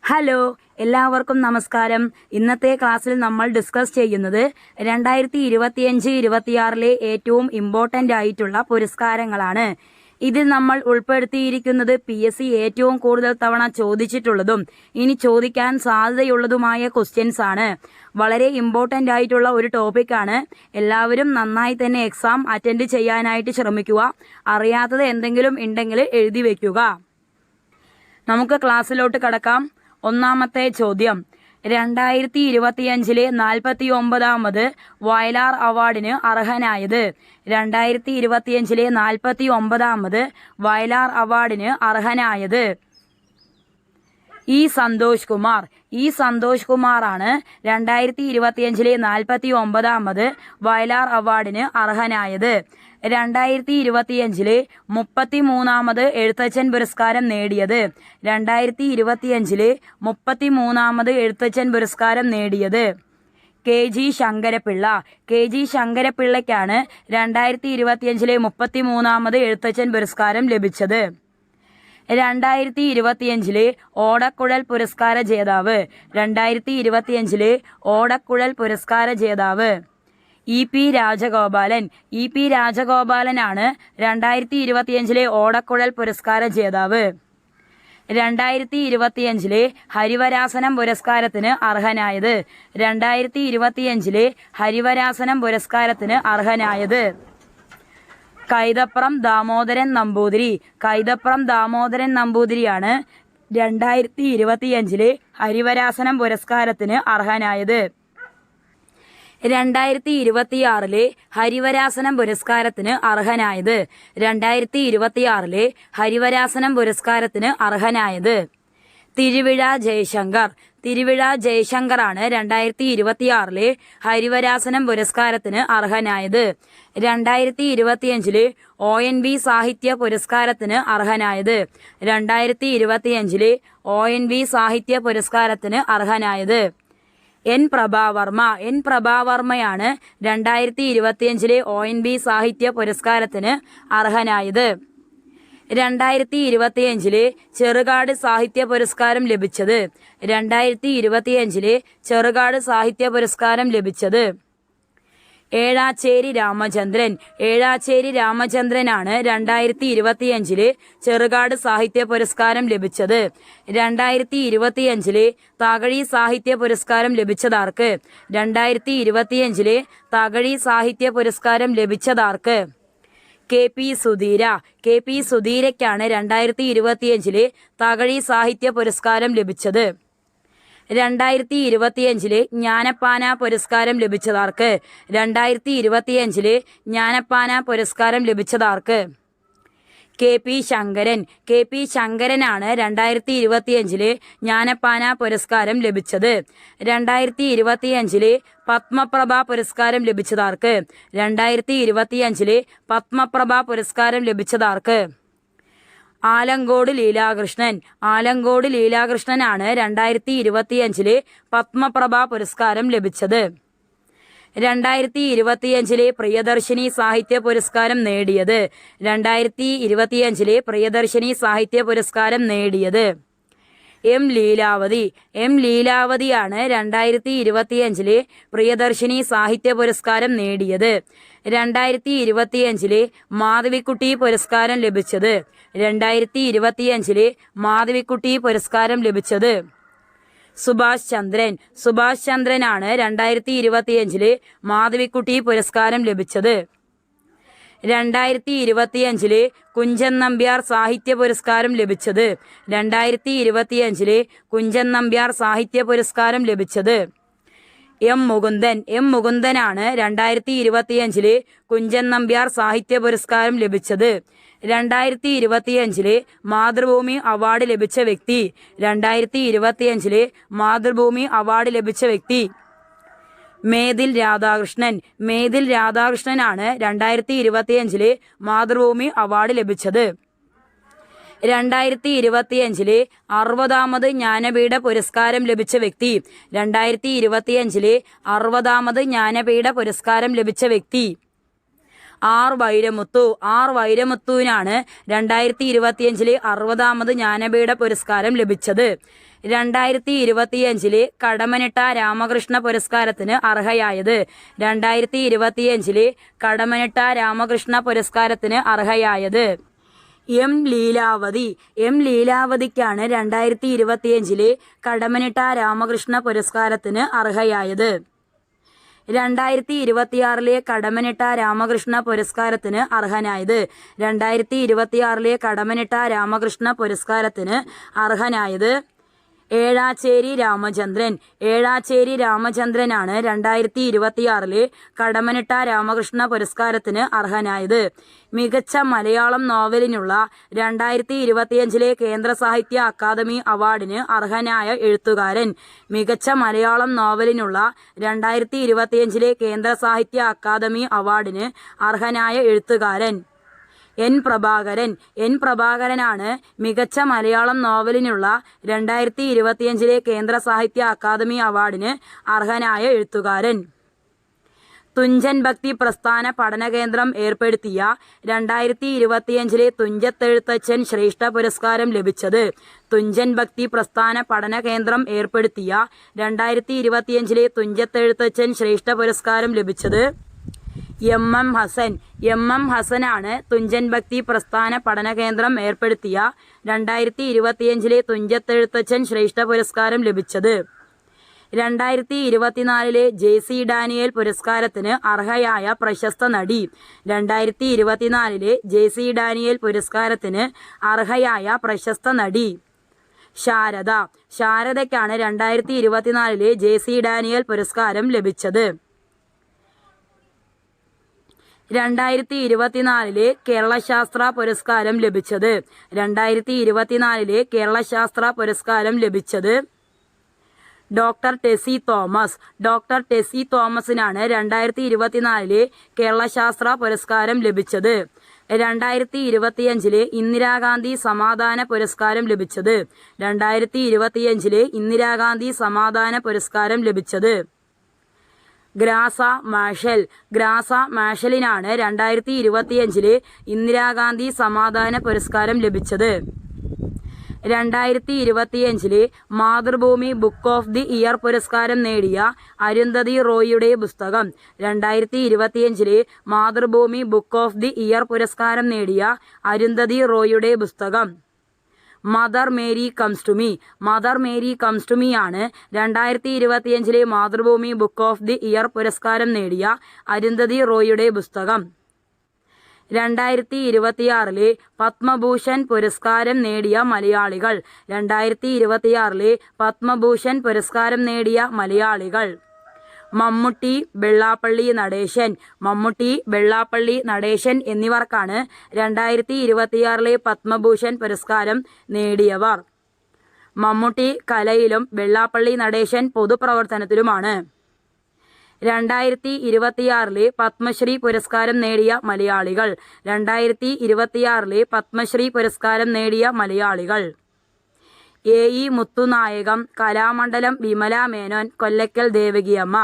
Hello, എല്ലാവർക്കും നമസ്കാരം. ഇന്നത്തെ ക്ലാസ്സിൽ നമ്മൾ ഡിസ്കസ് ചെയ്യുന്നത് 2025-26 ഏറ്റവും ഇമ്പോർട്ടൻ്റ് ആയിട്ടുള്ള പുരസ്കാരങ്ങളാണ്. ഇതിൽ നമ്മൾ ഉൾപ്പെടുത്തിയിരിക്കുന്നത് PSC ഏറ്റവും കൂടുതൽ തവണ ചോദിച്ചിട്ടുള്ളതും ഇനി ചോദിക്കാൻ സാധ്യതയുള്ളതുമായ ക്വസ്റ്റ്യൻസ് ആണ്. വളരെ ഇമ്പോർട്ടൻ്റ് ആയിട്ടുള്ള ഒരു ടോപ്പിക്കാണ്. എല്ലാവരും നന്നായി തന്നെ എക്സാം അറ്റൻഡ് ചെയ്യാനായിട്ട് ശ്രമിക്കുക. അറിയാത്തത് എന്തെങ്കിലും ഉണ്ടെങ്കിൽ എഴുതി വയ്ക്കുക. നമുക്ക് ക്ലാസ്സിലോട്ട് കടക്കാം. ഒന്നാമത്തെ ചോദ്യം, 2025 49ാമത് വയലാർ അവാർഡിന് അർഹനായത്. 2025 49ാമത് വയലാർ അവാർഡിന് അർഹനായത് സന്തോഷ് കുമാറാണ് 2025 49ാമത് വയലാർ അവാർഡിന് അർഹനായത്. 2025 33ാമത് എഴുത്തച്ഛൻ പുരസ്കാരം നേടിയത്. 2025 33ാമത് എഴുത്തച്ഛൻ പുരസ്കാരം നേടിയത് KG ശങ്കരപ്പിള്ളയ്ക്കാണ് 2025 33ാമത് എഴുത്തച്ഛൻ പുരസ്കാരം ലഭിച്ചത്. 2025 ഓടക്കുഴൽ പുരസ്കാര ജേതാവ്. 2025 ഓടക്കുഴൽ പുരസ്കാര ജേതാവ് EP രാജഗോപാലനാണ് 2025 ഓടക്കുഴൽ പുരസ്കാര ജേതാവ്. 2025 ഹരിവരാസനം പുരസ്കാരത്തിന് അർഹനായത്. 2025 ഹരിവരാസനം പുരസ്കാരത്തിന് അർഹനായത് കൈതപ്രം ദാമോദരൻ നമ്പൂതിരിയാണ് 2025 ഹരിവരാസനം പുരസ്കാരത്തിന് അർഹനായത്. 2026 ഹരിവരാസനം പുരസ്കാരത്തിന് അർഹനായത്. 2026 ഹരിവരാസനം പുരസ്കാരത്തിന് അർഹനായത് തിരുവിഴ ജയശങ്കറാണ് 2026 ഹരിവരാസനം പുരസ്കാരത്തിന് അർഹനായത്. 2025 ONV സാഹിത്യ പുരസ്കാരത്തിന് അർഹനായത്. 2025 ONV സാഹിത്യ പുരസ്കാരത്തിന് അർഹനായത് N പ്രഭാവർമ്മയാണ് 2025 ONV സാഹിത്യ പുരസ്കാരത്തിന് അർഹനായത്. 2025 ചെറുകാട് സാഹിത്യ പുരസ്കാരം ലഭിച്ചത്. 2025 ചെറുകാട് സാഹിത്യ പുരസ്കാരം ലഭിച്ചത് ഏഴാച്ചേരി രാമചന്ദ്രനാണ് 2025 ചെറുകാട് സാഹിത്യ പുരസ്കാരം ലഭിച്ചത്. 2025 തകഴി സാഹിത്യ പുരസ്കാരം ലഭിച്ചതാർക്ക്. 2025 തകഴി സാഹിത്യ പുരസ്കാരം ലഭിച്ചതാർക്ക് KP സുധീരയ്ക്കാണ് 2025 തകഴി സാഹിത്യ പുരസ്കാരം ലഭിച്ചത്. 2025 ജ്ഞാനപ്പാന പുരസ്കാരം ലഭിച്ചതാർക്ക്. 2025 ജ്ഞാനപ്പാന പുരസ്കാരം ലഭിച്ചതാർക്ക് KP ശങ്കരനാണ് 2025 ജ്ഞാനപ്പാന പുരസ്കാരം ലഭിച്ചത്. 2025 പത്മപ്രഭ പുരസ്കാരം ലഭിച്ചതാർക്ക്. 2025 പത്മപ്രഭ പുരസ്കാരം ലഭിച്ചതാർക്ക് ആലങ്കോട് ലീലാകൃഷ്ണനാണ് 2025 പത്മപ്രഭ പുരസ്കാരം ലഭിച്ചത്. 2025 പ്രിയദർശിനി സാഹിത്യ പുരസ്കാരം നേടിയത്. 2025 പ്രിയദർശിനി സാഹിത്യ പുരസ്കാരം നേടിയത് M ലീലാവതിയാണ് 2025 പ്രിയദർശിനി സാഹിത്യ പുരസ്കാരം നേടിയത്. 2025 മാധവിക്കുട്ടി പുരസ്കാരം ലഭിച്ചത്. 2025 മാധവിക്കുട്ടി പുരസ്കാരം ലഭിച്ചത് സുഭാഷ് ചന്ദ്രനാണ് 2025 മാധവിക്കുട്ടി പുരസ്കാരം ലഭിച്ചത്. 2025 കുഞ്ചൻ നമ്പ്യാർ സാഹിത്യ പുരസ്കാരം ലഭിച്ചത്. 2025 കുഞ്ചൻ നമ്പ്യാർ സാഹിത്യ പുരസ്കാരം ലഭിച്ചത് M മുകുന്ദനാണ് 2025 കുഞ്ചൻ നമ്പ്യാർ സാഹിത്യ പുരസ്കാരം ലഭിച്ചത്. 2025 മാതൃഭൂമി അവാർഡ് ലഭിച്ച വ്യക്തി. 2025 മാതൃഭൂമി അവാർഡ് ലഭിച്ച വ്യക്തി മേതിൽ രാധാകൃഷ്ണനാണ് 2025 മാതൃഭൂമി അവാർഡ് ലഭിച്ചത്. 2025 60ാമത് ജ്ഞാനപീഠ പുരസ്കാരം ലഭിച്ച വ്യക്തി. 2025 60ാമത് ജ്ഞാനപീഠ പുരസ്കാരം ലഭിച്ച വ്യക്തി ആർ വൈരമുത്തുവിനാണ് 2025 60ാമത് ജ്ഞാനപീഠ പുരസ്കാരം ലഭിച്ചത്. 2025 കടമ്മനിട്ട രാമകൃഷ്ണ പുരസ്കാരത്തിന് അർഹയായത്. 2025 കടമ്മനിട്ട രാമകൃഷ്ണ പുരസ്കാരത്തിന് അർഹയായത് എം ലീലാവതി. എം ലീലാവതിക്കാണ് 2025 കടമ്മനിട്ട രാമകൃഷ്ണ പുരസ്കാരത്തിന് അർഹയായത്. 2026 കടമ്മനിട്ട രാമകൃഷ്ണ പുരസ്കാരത്തിന് അർഹനായത്. 2026 കടമ്മനിട്ട രാമകൃഷ്ണ പുരസ്കാരത്തിന് അർഹനായത് ഏഴാച്ചേരി രാമചന്ദ്രൻ. ഏഴാച്ചേരി രാമചന്ദ്രനാണ് 2026 കടമ്മനിട്ട രാമകൃഷ്ണ പുരസ്കാരത്തിന് അർഹനായത്. മികച്ച മലയാളം നോവലിനുള്ള 2025 കേന്ദ്ര സാഹിത്യ അക്കാദമി അവാർഡിന് അർഹനായ എഴുത്തുകാരൻ. മികച്ച മലയാളം നോവലിനുള്ള 2025 കേന്ദ്ര സാഹിത്യ അക്കാദമി അവാർഡിന് അർഹനായ എഴുത്തുകാരൻ എൻ പ്രഭാകരൻ. എൻ പ്രഭാകരനാണ് മികച്ച മലയാളം നോവലിനുള്ള 2025 കേന്ദ്ര സാഹിത്യ അക്കാദമി അവാർഡിന് അർഹനായ എഴുത്തുകാരൻ. തുഞ്ചൻ ഭക്തി പ്രസ്ഥാന പഠനകേന്ദ്രം ഏർപ്പെടുത്തിയ 2025 തുഞ്ചത്തെഴുത്തച്ഛൻ ശ്രേഷ്ഠ പുരസ്കാരം ലഭിച്ചത്. തുഞ്ചൻ ഭക്തി പ്രസ്ഥാന പഠനകേന്ദ്രം ഏർപ്പെടുത്തിയ 2025 തുഞ്ചത്തെഴുത്തച്ഛൻ ശ്രേഷ്ഠ പുരസ്കാരം ലഭിച്ചത് എം ഹസൻ. എം ഹസനാണ് തുഞ്ചൻ ഭക്തി പ്രസ്ഥാന പഠനകേന്ദ്രം ഏർപ്പെടുത്തിയ 2025 തുഞ്ചത്തെഴുത്തച്ഛൻ ശ്രേഷ്ഠ പുരസ്കാരം ലഭിച്ചത്. 2024 JC ഡാനിയേൽ പുരസ്കാരത്തിന് അർഹയായ പ്രശസ്ത നടി. 2024 JC ഡാനിയേൽ പുരസ്കാരത്തിന് അർഹയായ പ്രശസ്ത നടി ശാരദ. ശാരദയ്ക്കാണ് 2024 JC ഡാനിയേൽ പുരസ്കാരം ലഭിച്ചത്. 2024 കേരള ശാസ്ത്ര പുരസ്കാരം ലഭിച്ചത്. 2024 കേരള ശാസ്ത്ര പുരസ്കാരം ലഭിച്ചത് ഡോക്ടർ ടെസി തോമസ്. ഡോക്ടർ ടെസി തോമസിനാണ് 2024 കേരള ശാസ്ത്ര പുരസ്കാരം ലഭിച്ചത്. 2025 ഇന്ദിരാഗാന്ധി സമാധാന പുരസ്കാരം ലഭിച്ചത്. 2025 ഇന്ദിരാഗാന്ധി സമാധാന പുരസ്കാരം ലഭിച്ചത് ഗ്രാസ മാഷൽ. ഗ്രാസ മാഷലിനാണ് 2025 ഇന്ദിരാഗാന്ധി സമാധാന പുരസ്കാരം ലഭിച്ചത്. 2025 Mathrubhumi book of the year പുരസ്കാരം നേടിയ അരുന്ധതി റോയിയുടെ പുസ്തകം. 2025 Mathrubhumi book of the year പുരസ്കാരം നേടിയ അരുന്ധതി റോയിയുടെ പുസ്തകം mother Mary comes to me. Mother Mary comes to me ആണ് 2025 Mathrubhumi book of the year പുരസ്കാരം നേടിയ അരുന്ധതി റോയിയുടെ പുസ്തകം. 2026 പത്മഭൂഷൺ പുരസ്കാരം നേടിയ മലയാളികൾ. 2026 പത്മഭൂഷൺ പുരസ്കാരം നേടിയ മലയാളികൾ മമ്മൂട്ടി, വെള്ളാപ്പള്ളി നടേശൻ. മമ്മൂട്ടി, വെള്ളാപ്പള്ളി നടേശൻ എന്നിവർക്കാണ് 2026 പത്മഭൂഷൺ പുരസ്കാരം നേടിയവർ. മമ്മൂട്ടി കലയിലും വെള്ളാപ്പള്ളി നടേശൻ പൊതുപ്രവർത്തനത്തിലുമാണ്. 2026 പത്മശ്രീ പുരസ്കാരം നേടിയ മലയാളികൾ. 2026 പത്മശ്രീ പുരസ്കാരം നേടിയ മലയാളികൾ AE മുത്തുനായകം, കലാമണ്ഡലം വിമല മേനോൻ, കൊല്ലക്കൽ ദേവകിയമ്മ.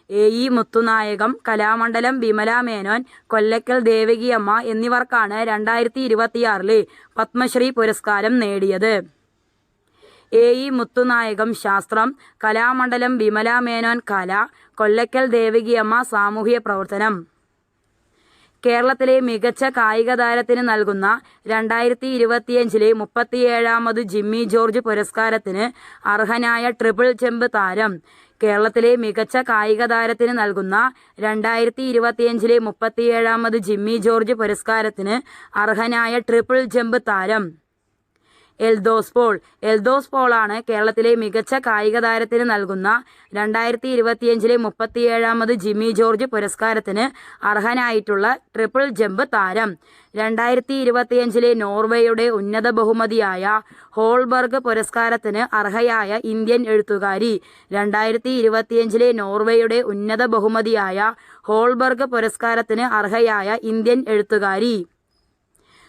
AE മുത്തുനായകം, കലാമണ്ഡലം വിമല മേനോൻ, കൊല്ലക്കൽ ദേവകിയമ്മ എന്നിവർക്കാണ് 2026 പത്മശ്രീ പുരസ്കാരം നേടിയത്. AE മുത്തുനായകം ശാസ്ത്രം, കലാമണ്ഡലം വിമല മേനോൻ കല, കൊല്ലക്കൽ ദേവകിയമ്മ സാമൂഹ്യ പ്രവർത്തനം. കേരളത്തിലെ മികച്ച കായിക താരത്തിന് നൽകുന്ന 2025 37ാമത് ജിമ്മി ജോർജ് പുരസ്കാരത്തിന് അർഹനായ ട്രിപ്പിൾ ജമ്പ് താരം. കേരളത്തിലെ മികച്ച കായിക താരത്തിന് നൽകുന്ന 2025 37ാമത് ജിമ്മി ജോർജ് പുരസ്കാരത്തിന് അർഹനായ ട്രിപ്പിൾ ജമ്പ് താരം എൽദോസ് പോൾ. എൽദോസ് പോളാണ് കേരളത്തിലെ മികച്ച കായിക താരത്തിന് നൽകുന്ന 2025 37ാമത് ജിമ്മി ജോർജ് പുരസ്കാരത്തിന് അർഹനായിട്ടുള്ള ട്രിപ്പിൾ ജമ്പ് താരം. 2025 നോർവേയുടെ ഉന്നത ബഹുമതിയായ ഹോൾബർഗ് പുരസ്കാരത്തിന് അർഹയായ ഇന്ത്യൻ എഴുത്തുകാരി. 2025 നോർവേയുടെ ഉന്നത ബഹുമതിയായ ഹോൾബർഗ് പുരസ്കാരത്തിന് അർഹയായ ഇന്ത്യൻ എഴുത്തുകാരി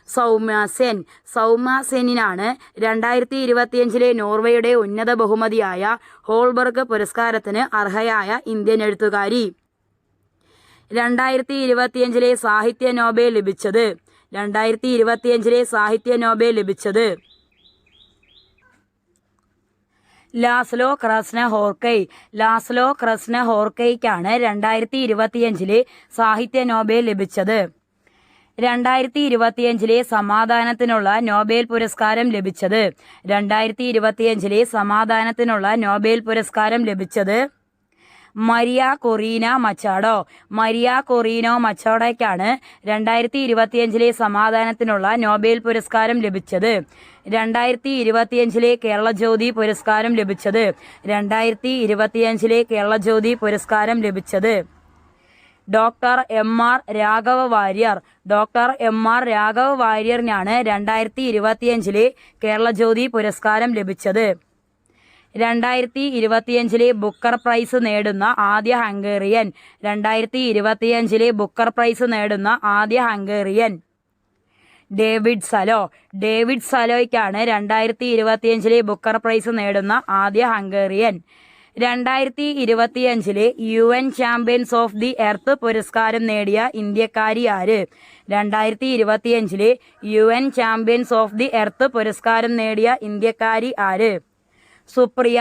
സൗമ്യ സെൻ. സൗമ്യ സെന്നിനാണ് 2025 നോർവേയുടെ ഉന്നത ബഹുമതിയായ ഹോൾബർഗ് പുരസ്കാരത്തിന് അർഹയായ ഇന്ത്യൻ എഴുത്തുകാരി. 2025 സാഹിത്യ നോബൽ ലഭിച്ചത്. 2025 സാഹിത്യ നോബൽ ലഭിച്ചത് ലാസ്ലോ ക്രസ്നഹോർക്കയ്ക്കാണ് 2025 സാഹിത്യ നോബൽ ലഭിച്ചത്. 2025 സമാധാനത്തിനുള്ള നോബൽ പുരസ്കാരം ലഭിച്ചത്. 2025 സമാധാനത്തിനുള്ള നോബൽ പുരസ്കാരം ലഭിച്ചത് മരിയ കൊറീനോ മച്ചാഡോയ്ക്കാണ് 2025 സമാധാനത്തിനുള്ള നോബൽ പുരസ്കാരം ലഭിച്ചത്. 2025 കേരളജ്യോതി പുരസ്കാരം ലഭിച്ചത്. 2025 കേരളജ്യോതി പുരസ്കാരം ലഭിച്ചത് ഡോക്ടർ എം ആർ രാഘവ വാര്യറിനാണ് 2025 കേരളജ്യോതി പുരസ്കാരം ലഭിച്ചത്. 2025 ബുക്കർ പ്രൈസ് നേടുന്ന ആദ്യ ഹംഗേറിയൻ. 2025 ബുക്കർ പ്രൈസ് നേടുന്ന ആദ്യ ഹംഗേറിയൻ ഡേവിഡ് സലോയ്ക്കാണ് 2025 ബുക്കർ പ്രൈസ് നേടുന്ന ആദ്യ Hungarian. 2025 UN Champions of the Earth പുരസ്കാരം നേടിയ ഇന്ത്യക്കാരി ആര്? 2025 UN Champions of the Earth പുരസ്കാരം നേടിയ ഇന്ത്യക്കാരി ആര്? സുപ്രിയ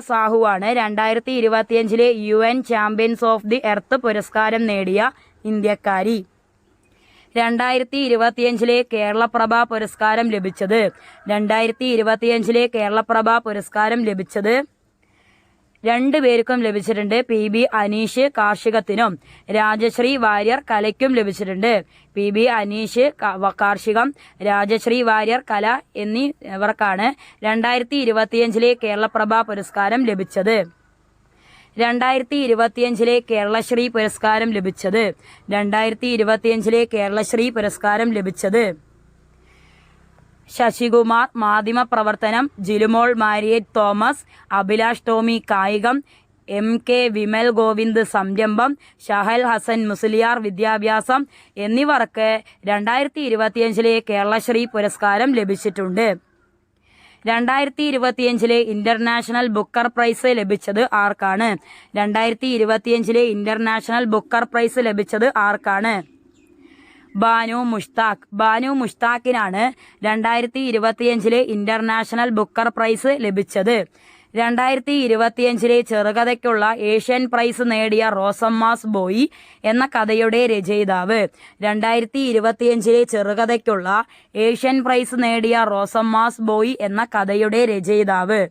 സാഹുവാണ് 2025 UN Champions of the Earth പുരസ്കാരം നേടിയ ഇന്ത്യക്കാരി. 2025 കേരളപ്രഭ പുരസ്കാരം ലഭിച്ചത്. 2025 കേരളപ്രഭ പുരസ്കാരം ലഭിച്ചത് രണ്ടുപേർക്കും ലഭിച്ചിട്ടുണ്ട്. PB അനീഷ് കാർഷികത്തിനും രാജശ്രീ വാര്യർ കലയ്ക്കും ലഭിച്ചിട്ടുണ്ട്. PB അനീഷ് കാർഷികം, രാജശ്രീ വാര്യർ കല എന്നിവർക്കാണ് 2025 കേരളപ്രഭ പുരസ്കാരം ലഭിച്ചത്. 2025 കേരളശ്രീ പുരസ്കാരം ലഭിച്ചത്. 2025 കേരളശ്രീ പുരസ്കാരം ലഭിച്ചത് ശശികുമാർ മാധ്യമപ്രവർത്തനം, ജിലുമോൾ മാരിയറ്റ് തോമസ്, അഭിലാഷ് ടോമി കായികം, MK വിമൽ ഗോവിന്ദ് സംരംഭം, ഷഹൽ ഹസൻ മുസ്ലിയാർ വിദ്യാഭ്യാസം എന്നിവർക്ക് 2025 കേരളശ്രീ പുരസ്കാരം ലഭിച്ചിട്ടുണ്ട്. 2025 ഇന്റർനാഷണൽ ബുക്കർ പ്രൈസ് ലഭിച്ചത് ആർക്കാണ്? 2025 ഇന്റർനാഷണൽ ബുക്കർ പ്രൈസ് ലഭിച്ചത് ആർക്കാണ്? ബാനു മുഷ്താഖിനാണ് 2025 ഇന്റർനാഷണൽ ബുക്കർ പ്രൈസ് ലഭിച്ചത്. 2025 ചെറുകഥയ്ക്കുള്ള ഏഷ്യൻ പ്രൈസ് നേടിയ റോസമ്മാസ് ബോയി എന്ന കഥയുടെ രചയിതാവ്. 2025 ചെറുകഥയ്ക്കുള്ള ഏഷ്യൻ പ്രൈസ് നേടിയ റോസമ്മാസ് ബോയി എന്ന കഥയുടെ രചയിതാവ്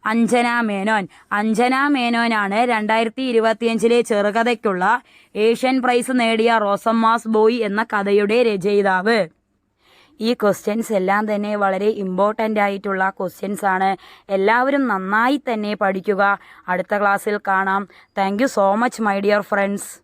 അഞ്ജന മേനോനാണ് 2025 ചെറുകഥയ്ക്കുള്ള ഏഷ്യൻ പ്രൈസ് നേടിയ റോസമ്മാസ് ബോയി എന്ന കഥയുടെ രചയിതാവ്. ഈ ക്വസ്റ്റ്യൻസ് എല്ലാം തന്നെ വളരെ ഇമ്പോർട്ടൻ്റ് ആയിട്ടുള്ള ക്വസ്റ്റ്യൻസ് ആണ്. എല്ലാവരും നന്നായി തന്നെ പഠിക്കുക. അടുത്ത ക്ലാസ്സിൽ കാണാം. Thank you so much my dear friends.